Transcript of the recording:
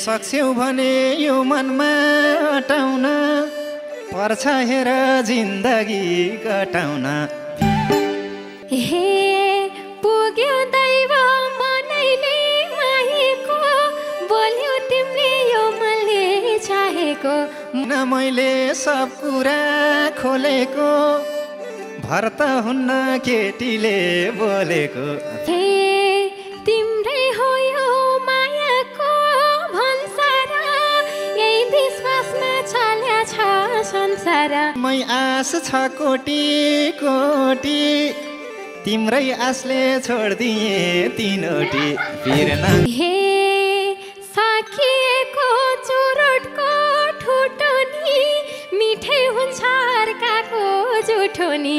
सक्छौ भने यो मनमा अटाउन पर्छ हेर जिन्दगी कटाउन हे पुग्यो दैव मनैले माहेको बोल्यो तिमीले यो मनले चाहेको न मैले सब कुरा खोलेको भर त हुन्न केटीले बोलेको हे तिम्रै हो यो मायाको भन्सार यही विश्वासमा चल्या छ संसार मै आस छ कोटी कोटी तिम्रै आसले छोड्दिए तीनोटी फिर्न हे साकिएको चुरोटको ठुटो नि मिठै हुन्छ अर्काको जुठो नि